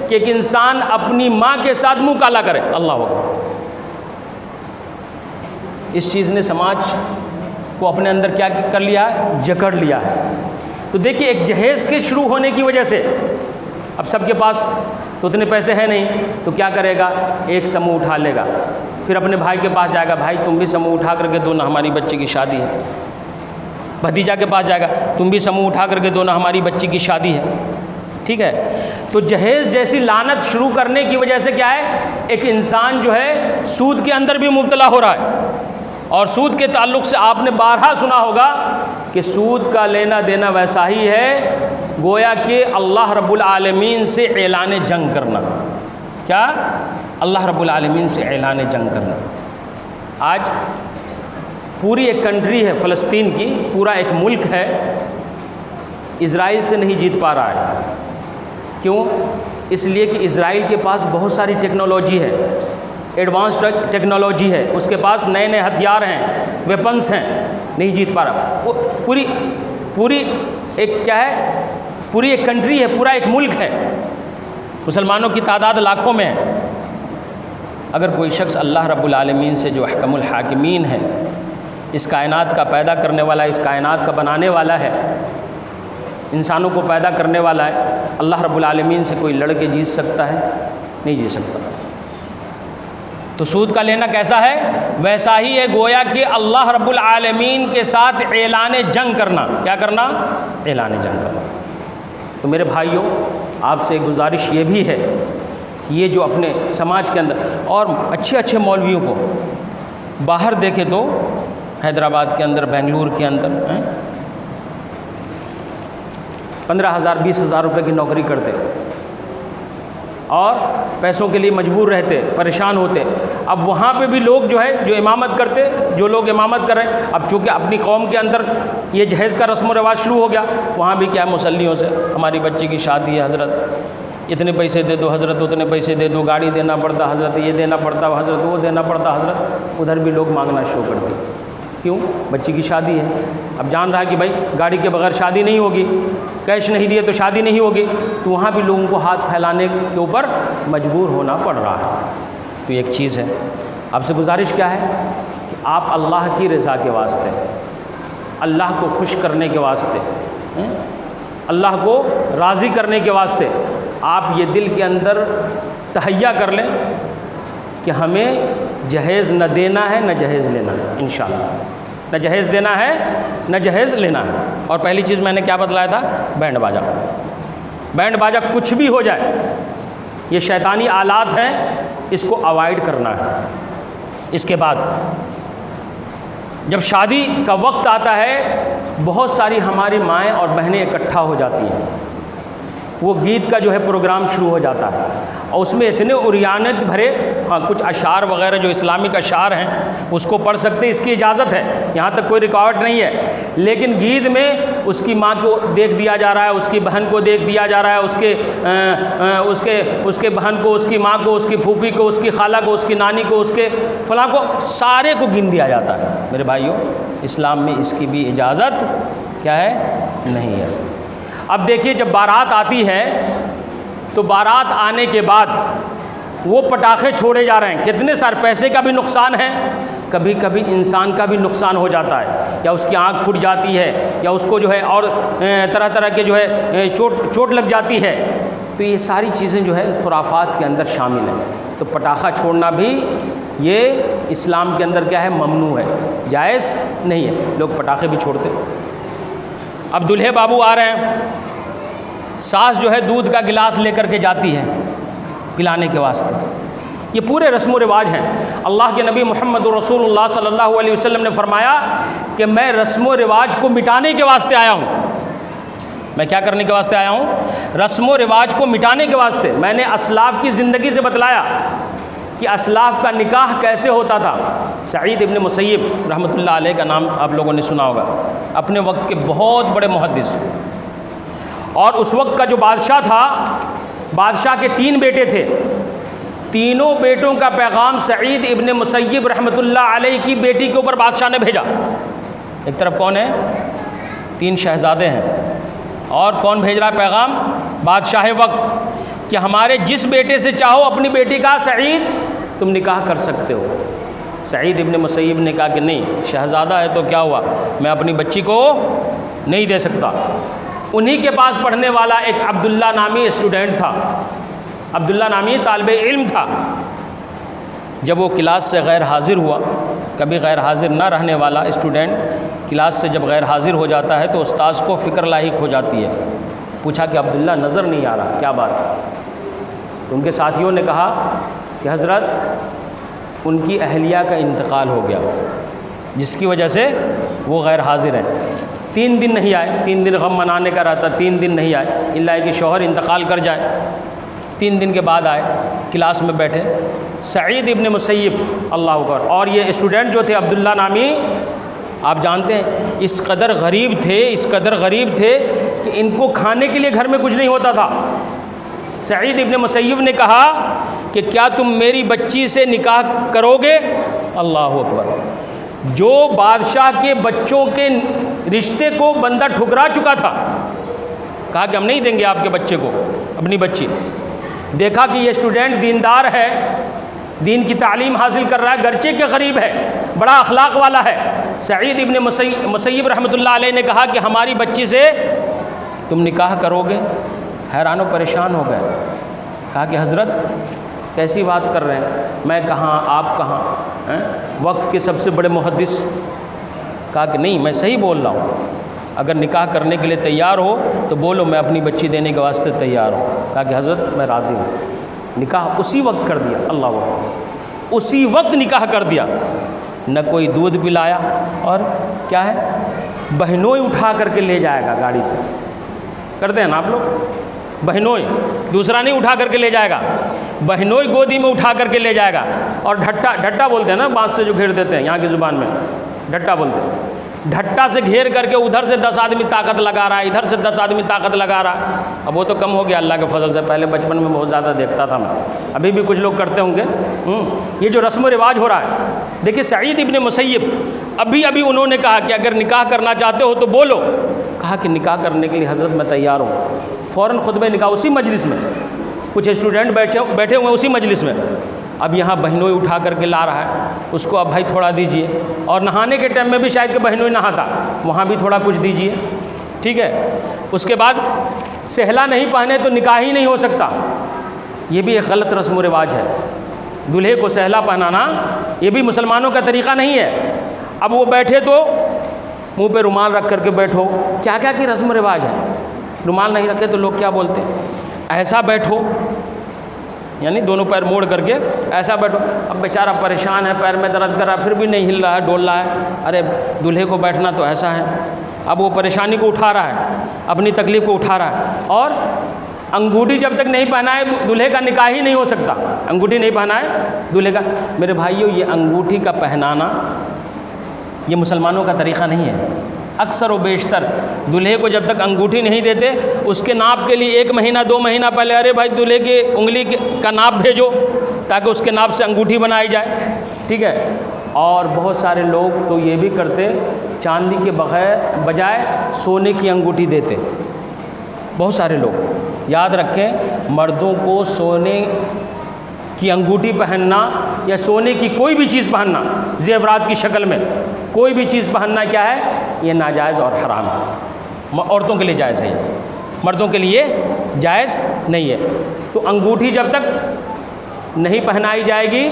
کہ ایک انسان اپنی ماں کے ساتھ منہ کالا کرے۔ اللہ اکبر۔ اس چیز نے سماج کو اپنے اندر کیا کر لیا ہے، جکڑ لیا ہے۔ تو دیکھیے ایک جہیز کے شروع ہونے کی وجہ سے اب سب کے پاس تو اتنے پیسے ہیں نہیں، تو کیا کرے گا، ایک سموہ اٹھا لے گا، پھر اپنے بھائی کے پاس جائے گا، بھائی تم بھی سموہ اٹھا کر کے دو نا، ہماری بچی کی شادی ہے۔ بھتیجا کے پاس جائے گا، تم بھی سموہ اٹھا کر کے دو نا، ہماری بچی کی شادی ہے، ٹھیک ہے۔ تو جہیز جیسی لعنت شروع کرنے کی وجہ سے کیا ہے، ایک انسان جو ہے سود کے اندر بھی مبتلا ہو رہا ہے۔ اور سود کے تعلق سے آپ نے بارہا سنا ہوگا کہ سود کا لینا دینا ویسا ہی ہے گویا کہ اللہ رب العالمین سے اعلان جنگ کرنا۔ کیا؟ اللہ رب العالمین سے اعلان جنگ کرنا۔ آج پوری ایک کنٹری ہے فلسطین کی، پورا ایک ملک ہے، اسرائیل سے نہیں جیت پا رہا ہے۔ کیوں؟ اس لیے کہ اسرائیل کے پاس بہت ساری ٹیکنالوجی ہے، ایڈوانس ٹیکنالوجی ہے، اس کے پاس نئے نئے ہتھیار ہیں، ویپنس ہیں، نہیں جیت پا رہا۔ پوری ایک کیا ہے، پوری ایک کنٹری ہے، پورا ایک ملک ہے، مسلمانوں کی تعداد لاکھوں میں ہے۔ اگر کوئی شخص اللہ رب العالمین سے جو احکم الحاکمین ہے، اس کائنات کا پیدا کرنے والا، اس کائنات کا بنانے والا ہے، انسانوں کو پیدا کرنے والا ہے، اللہ رب العالمین سے کوئی لڑ کے جیت سکتا ہے؟ نہیں جیت سکتا۔ تو سود کا لینا کیسا ہے؟ ویسا ہی ہے گویا کہ اللہ رب العالمین کے ساتھ اعلان جنگ کرنا۔ کیا کرنا؟ اعلان جنگ کرنا۔ تو میرے بھائیوں، آپ سے گزارش یہ بھی ہے کہ یہ جو اپنے سماج کے اندر، اور اچھے مولویوں کو باہر دیکھے تو حیدرآباد کے اندر، بنگلور کے اندر 15,000 20,000 روپے کی نوکری کرتے اور پیسوں کے لیے مجبور رہتے، پریشان ہوتے۔ اب وہاں پہ بھی لوگ جو ہے، جو امامت کرتے، جو لوگ امامت کر رہے ہیں، اب چونکہ اپنی قوم کے اندر یہ جہیز کا رسم و رواج شروع ہو گیا، وہاں بھی کیا ہے، مسلیوں سے ہماری بچی کی شادی ہے حضرت، اتنے پیسے دے دو حضرت، اتنے پیسے دے دو، گاڑی دینا پڑتا حضرت، یہ دینا پڑتا حضرت، وہ دینا پڑتا حضرت۔ ادھر بھی لوگ مانگنا شروع کر دیں۔ کیوں؟ بچی کی شادی ہے، اب جان رہا ہے کہ بھائی گاڑی کے بغیر شادی نہیں ہوگی، کیش نہیں دیے تو شادی نہیں ہوگی، تو وہاں بھی لوگوں کو ہاتھ پھیلانے کے اوپر مجبور ہونا پڑ رہا ہے۔ تو ایک چیز ہے، آپ سے گزارش کیا ہے کہ آپ اللہ کی رضا کے واسطے، اللہ کو خوش کرنے کے واسطے، اللہ کو راضی کرنے کے واسطے آپ یہ دل کے اندر تہیہ کر لیں کہ ہمیں جہیز نہ دینا ہے نہ جہیز لینا ہے، انشاءاللہ۔ نہ جہیز دینا ہے نہ جہیز لینا ہے۔ اور پہلی چیز میں نے کیا بتلایا تھا؟ بینڈ باجا۔ بینڈ باجا کچھ بھی ہو جائے، یہ شیطانی آلات ہیں، اس کو اوائڈ کرنا ہے۔ اس کے بعد جب شادی کا وقت آتا ہے، بہت ساری ہماری مائیں اور بہنیں اکٹھا ہو جاتی ہیں، وہ گیت کا جو ہے پروگرام شروع ہو جاتا ہے، اور اس میں اتنے عریانت بھرے، ہاں کچھ اشعار وغیرہ جو اسلامک اشعار ہیں اس کو پڑھ سکتے ہیں، اس کی اجازت ہے، یہاں تک کوئی رکاوٹ نہیں ہے، لیکن گیت میں اس کی ماں کو دیکھ دیا جا رہا ہے، اس کی بہن کو دیکھ دیا جا رہا ہے، اس کے بہن کو، اس کی ماں کو، اس کی پھوپھی کو، اس کی خالہ کو، اس کی نانی کو، اس کے فلاں کو، سارے کو گن دیا جاتا ہے۔ میرے بھائیوں، اسلام میں اس کی بھی اجازت کیا ہے؟ نہیں ہے۔ اب دیکھیے، جب بارات آتی ہے تو بارات آنے کے بعد وہ پٹاخے چھوڑے جا رہے ہیں، کتنے سارے پیسے کا بھی نقصان ہے، کبھی کبھی انسان کا بھی نقصان ہو جاتا ہے، یا اس کی آنکھ پھٹ جاتی ہے، یا اس کو جو ہے اور طرح طرح کے جو ہے چوٹ لگ جاتی ہے۔ تو یہ ساری چیزیں جو ہے خرافات کے اندر شامل ہیں۔ تو پٹاخہ چھوڑنا بھی یہ اسلام کے اندر کیا ہے؟ ممنوع ہے، جائز نہیں ہے۔ لوگ پٹاخے بھی چھوڑتے۔ اب دلہے بابو آ رہے ہیں، ساس جو ہے دودھ کا گلاس لے کر کے جاتی ہے پلانے کے واسطے، یہ پورے رسم و رواج ہیں۔ اللہ کے نبی محمد رسول اللہ صلی اللہ علیہ وسلم نے فرمایا کہ میں رسم و رواج کو مٹانے کے واسطے آیا ہوں۔ میں کیا کرنے کے واسطے آیا ہوں؟ رسم و رواج کو مٹانے کے واسطے۔ میں نے اسلاف کی زندگی سے بتلایا کہ اسلاف کا نکاح کیسے ہوتا تھا۔ سعید ابن مسیب رحمۃ اللہ علیہ کا نام آپ لوگوں نے سنا ہوگا، اپنے وقت کے بہت بڑے محدث، اور اس وقت کا جو بادشاہ تھا، بادشاہ کے 3 بیٹے تھے، تینوں بیٹوں کا پیغام سعید ابن مسیب رحمۃ اللہ علیہ کی بیٹی کے اوپر بادشاہ نے بھیجا۔ ایک طرف کون ہے؟ 3 شہزادے ہیں، اور کون بھیج رہا ہے پیغام؟ بادشاہ وقت، کہ ہمارے جس بیٹے سے چاہو اپنی بیٹی کا سعید تم نکاح کر سکتے ہو۔ سعید ابن مسیب نے کہا کہ نہیں، شہزادہ ہے تو کیا ہوا، میں اپنی بچی کو نہیں دے سکتا۔ انہی کے پاس پڑھنے والا ایک عبداللہ نامی اسٹوڈنٹ تھا، عبداللہ نامی طالب علم تھا۔ جب وہ کلاس سے غیر حاضر ہوا، کبھی غیر حاضر نہ رہنے والا اسٹوڈنٹ کلاس سے جب غیر حاضر ہو جاتا ہے تو استاذ کو فکر لاحق ہو جاتی ہے۔ پوچھا کہ عبداللہ نظر نہیں آ رہا، کیا بات ہے؟ تو ان کے ساتھیوں نے کہا کہ حضرت ان کی اہلیہ کا انتقال ہو گیا، جس کی وجہ سے وہ غیر حاضر ہیں۔ 3 دن نہیں آئے، 3 دن غم منانے کا رہتا، 3 دن نہیں آئے، الا کہ شوہر انتقال کر جائے۔ 3 دن کے بعد آئے، کلاس میں بیٹھے، سعید ابن مسیب، اللہ اکبر، اور یہ اسٹوڈنٹ جو تھے عبداللہ نامی، آپ جانتے ہیں اس قدر غریب تھے کہ ان کو کھانے کے لیے گھر میں کچھ نہیں ہوتا تھا۔ سعید ابن مسیب نے کہا کہ کیا تم میری بچی سے نکاح کرو گے؟ اللہ اکبر! جو بادشاہ کے بچوں کے رشتے کو بندہ ٹھکرا چکا تھا، کہا کہ ہم نہیں دیں گے آپ کے بچے کو اپنی بچی۔ دیکھا کہ یہ اسٹوڈنٹ دیندار ہے، دین کی تعلیم حاصل کر رہا ہے، گرچہ کے غریب ہے، بڑا اخلاق والا ہے۔ سعید ابن مسیب رحمۃ اللہ علیہ نے کہا کہ ہماری بچی سے تم نکاح کرو گے؟ حیران و پریشان ہو گئے، کہا کہ حضرت کیسی بات کر رہے ہیں، میں کہاں آپ کہاں، وقت کے سب سے بڑے محدث۔ کہا کہ نہیں، میں صحیح بول رہا ہوں، اگر نکاح کرنے کے لیے تیار ہو تو بولو، میں اپنی بچی دینے کے واسطے تیار ہوں۔ کہا کہ حضرت میں راضی ہوں۔ نکاح اسی وقت کر دیا، اللہ اکبر، اسی وقت نکاح کر دیا۔ نہ کوئی دودھ پلایا، اور کیا ہے، بہنوئی اٹھا کر کے لے جائے گا گاڑی سے، کرتے ہیں نا آپ لوگ، بہنوئی، دوسرا نہیں اٹھا کر کے لے جائے گا، بہنوئی گودی میں اٹھا کر کے لے جائے گا۔ اور ڈھٹا بولتے ہیں نا، بانس سے جو گھیر دیتے ہیں، یہاں کی زبان میں ڈھٹا بولتے ہیں، ڈھٹا سے گھیر کر کے ادھر سے 10 آدمی طاقت لگا رہا ہے، ادھر سے 10 آدمی طاقت لگا رہا ہے۔ اب وہ تو کم ہو گیا اللہ کے فضل سے، پہلے بچپن میں بہت زیادہ دیکھتا تھا میں، ابھی بھی کچھ لوگ کرتے ہوں گے۔ یہ جو رسم و رواج ہو رہا ہے، دیکھیے سعید ابن مسیب ابھی انہوں نے کہا کہ اگر نکاح کرنا چاہتے ہو تو بولو۔ کہا کہ نکاح کرنے کے لیے حضرت میں تیار ہوں۔ فوراً خطبہ نکاح اسی مجلس میں، کچھ اسٹوڈنٹ بیٹھے ہوئے اسی مجلس میں۔ اب یہاں بہنوئی اٹھا کر کے لا رہا ہے، اس کو اب بھائی تھوڑا دیجئے، اور نہانے کے ٹائم میں بھی شاید کہ بہنوئی نہاتا، وہاں بھی تھوڑا کچھ دیجئے، ٹھیک ہے۔ اس کے بعد سہلا نہیں پہنے تو نکاح ہی نہیں ہو سکتا، یہ بھی ایک غلط رسم و رواج ہے۔ دلہے کو سہلا پہنانا یہ بھی مسلمانوں کا طریقہ نہیں ہے۔ اب وہ بیٹھے تو منہ پہ رومال رکھ کر کے بیٹھو، کیا کیا کی رسم و رواج ہے۔ رومال نہیں رکھے تو لوگ کیا بولتے ہیں، ایسا بیٹھو، یعنی دونوں پیر موڑ کر کے ایسا بیٹھو۔ اب بیچارہ پریشان ہے، پیر میں درد کر رہا ہے، پھر بھی نہیں ہل رہا ہے، ڈول رہا ہے، ارے دلہے کو بیٹھنا تو ایسا ہے۔ اب وہ پریشانی کو اٹھا رہا ہے، اپنی تکلیف کو اٹھا رہا ہے، اور انگوٹھی جب تک نہیں پہنائے دلہے کا نکاح ہی نہیں ہو سکتا۔ انگوٹھی نہیں پہنائے دلہے کا، میرے بھائیو یہ انگوٹھی کا پہنانا یہ مسلمانوں کا طریقہ نہیں ہے۔ اکثر و بیشتر دلہے کو جب تک انگوٹھی نہیں دیتے، اس کے ناپ کے لیے 1 مہینہ 2 مہینہ پہلے ارے بھائی دلہے کی انگلی کا ناپ بھیجو تاکہ اس کے ناپ سے انگوٹھی بنائی جائے، ٹھیک ہے۔ اور بہت سارے لوگ تو یہ بھی کرتے، چاندی کے بجائے سونے کی انگوٹھی دیتے۔ بہت سارے لوگ، یاد رکھیں، مردوں کو سونے کی انگوٹھی پہننا یا سونے کی کوئی بھی چیز پہننا، زیورات کی شکل میں کوئی بھی چیز پہننا کیا ہے، یہ ناجائز اور حرام ہے۔ عورتوں کے لیے جائز ہے، مردوں کے لیے جائز نہیں ہے۔ تو انگوٹھی جب تک نہیں پہنائی جائے گی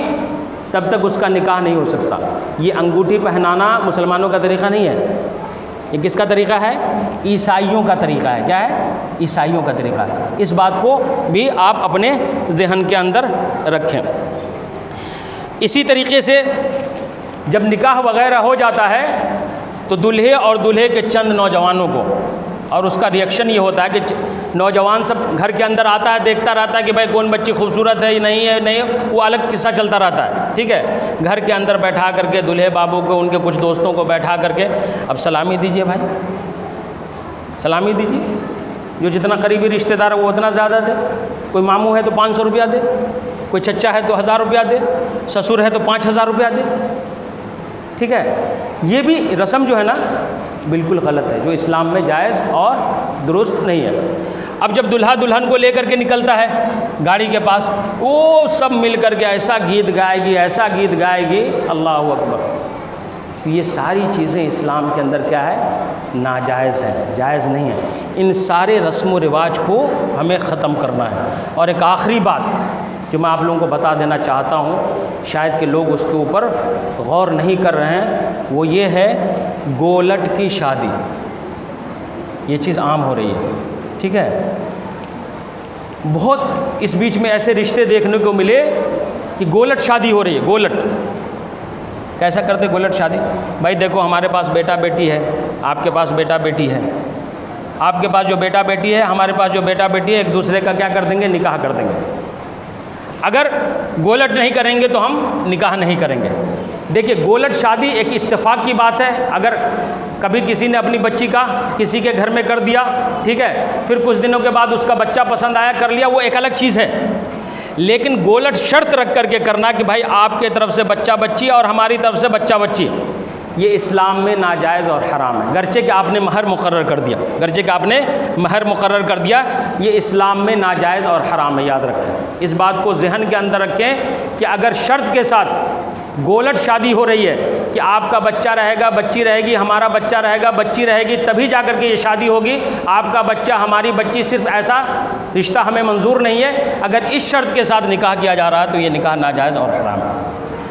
تب تک اس کا نکاح نہیں ہو سکتا۔ یہ انگوٹھی پہنانا مسلمانوں کا طریقہ نہیں ہے، یہ کس کا طریقہ ہے؟ عیسائیوں کا طریقہ ہے۔ کیا ہے؟ عیسائیوں کا طریقہ ہے۔ اس بات کو بھی آپ اپنے ذہن کے اندر رکھیں۔ اسی طریقے سے جب نکاح وغیرہ ہو جاتا ہے تو دلہے اور دلہے کے چند نوجوانوں کو، اور اس کا ریئیکشن یہ ہوتا ہے کہ نوجوان سب گھر کے اندر آتا ہے، دیکھتا رہتا ہے کہ بھائی کون بچی خوبصورت ہے نہیں ہے، نہیں ہے، وہ الگ قصہ چلتا رہتا ہے، ٹھیک ہے۔ گھر کے اندر بیٹھا کر کے دلہے بابو کو، ان کے کچھ دوستوں کو بیٹھا کر کے اب سلامی دیجئے بھائی، سلامی دیجئے، جو جتنا قریبی رشتہ دار ہے وہ اتنا زیادہ دے، کوئی ماموں ہے تو 500 روپیہ دے، کوئی چچا ہے تو 1000 روپیہ دے، سسر ہے تو 5000 روپیہ دے، ٹھیک ہے۔ یہ بھی رسم جو ہے نا بالکل غلط ہے، جو اسلام میں جائز اور درست نہیں ہے۔ اب جب دلہا دلہن کو لے کر کے نکلتا ہے گاڑی کے پاس، وہ سب مل کر کے ایسا گیت گائے گی، ایسا گیت گائے گی، اللہ اکبر۔ یہ ساری چیزیں اسلام کے اندر کیا ہے؟ ناجائز ہے، جائز نہیں ہے۔ ان سارے رسم و رواج کو ہمیں ختم کرنا ہے۔ اور ایک آخری بات جو میں آپ لوگوں کو بتا دینا چاہتا ہوں، شاید کہ لوگ اس کے اوپر غور نہیں کر رہے ہیں، وہ یہ ہے گولٹ کی شادی۔ یہ چیز عام ہو رہی ہے، ٹھیک ہے۔ بہت اس بیچ میں ایسے رشتے دیکھنے کو ملے کہ گولٹ شادی ہو رہی ہے۔ گولٹ کیسا کرتے گولٹ شادی؟ بھائی دیکھو ہمارے پاس بیٹا بیٹی ہے، آپ کے پاس بیٹا بیٹی ہے، آپ کے پاس جو بیٹا بیٹی ہے، ہمارے پاس جو بیٹا بیٹی ہے، ایک دوسرے کا کیا کر دیں گے؟ نکاح کر دیں گے۔ اگر گولٹ نہیں کریں گے تو ہم نکاح نہیں کریں گے۔ دیکھیے گولٹ شادی ایک اتفاق کی بات ہے، اگر کبھی کسی نے اپنی بچی کا کسی کے گھر میں کر دیا، ٹھیک ہے، پھر کچھ دنوں کے بعد اس کا بچہ پسند آیا، کر لیا، وہ ایک الگ چیز ہے، لیکن گولٹ شرط رکھ کر کے کرنا کہ بھائی آپ کے طرف سے بچہ بچی اور ہماری طرف سے بچہ بچی، یہ اسلام میں ناجائز اور حرام ہے، گرچہ کہ آپ نے مہر مقرر کر دیا، گرچہ کہ آپ نے مہر مقرر کر دیا، یہ اسلام میں ناجائز اور حرام ہے، یاد رکھیں، اس بات کو ذہن کے اندر رکھیں کہ اگر شرط کے ساتھ گولٹ شادی ہو رہی ہے کہ آپ کا بچہ رہے گا، بچی رہے گی، ہمارا بچہ رہے گا، بچی رہے گی، تبھی جا کر کے یہ شادی ہوگی، آپ کا بچہ ہماری بچی، صرف ایسا رشتہ ہمیں منظور نہیں ہے، اگر اس شرط کے ساتھ نکاح کیا جا رہا ہے تو یہ نکاح ناجائز اور حرام ہے۔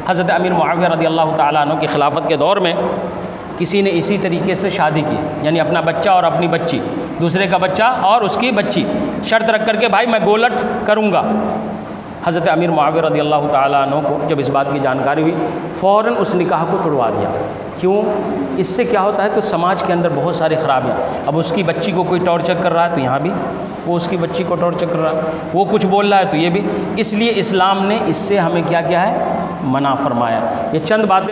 حضرت امیر معاویہ رضی اللہ تعالیٰ عنہ کی خلافت کے دور میں کسی نے اسی طریقے سے شادی کی، یعنی اپنا بچہ اور اپنی بچی، دوسرے کا بچہ اور اس کی بچی، شرط رکھ کر کے بھائی میں گولٹ کروں گا۔ حضرت امیر معاویہ رضی اللہ تعالیٰ عنہ کو جب اس بات کی جانکاری ہوئی، فوراً اس نکاح کو توڑوا دیا۔ کیوں؟ اس سے کیا ہوتا ہے تو سماج کے اندر بہت ساری خرابیاں، اب اس کی بچی کو کوئی ٹارچر کر رہا ہے تو یہاں بھی وہ اس کی بچی کو ٹارچر کر رہا ہے، وہ کچھ بول رہا ہے تو یہ بھی، اس لیے اسلام نے اس سے ہمیں کیا کیا ہے، منع فرمایا۔ یہ چند باتیں